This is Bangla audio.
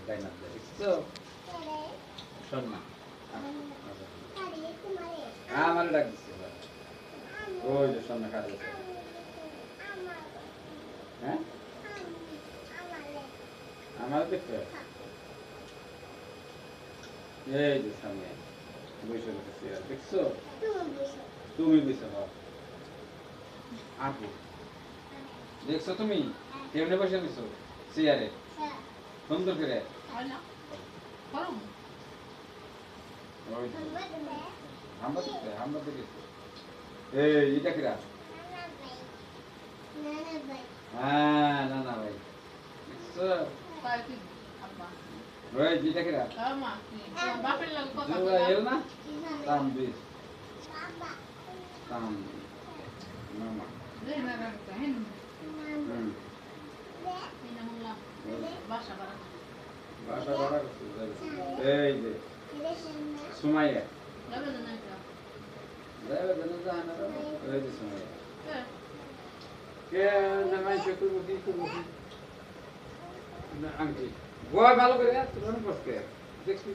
ডাইনার দেখছো শোন না আমার ডাক দিচ্ছে ওই যে শোন না খারাপ হ্যাঁ আমার দেখতে এই যে সামনে বসে বসে দেখছো তুমি বসে আপু দেখছো তুমি কেমনে বসে দিছো চেয়ারে সুন্দর করে এই এটা কিরা হ্যাঁ না না ভাই দেখছো ওই যেটা কিরা এল না তাম বিশ তাম মামা বাসা ভাড়া এই যে সুমাইয়া যাবে জানা ওই যে সুমাইয়া কে জামাই সে করবো কি করবো আংটি গোয়া ভালো করে তোর বসকে দেখবি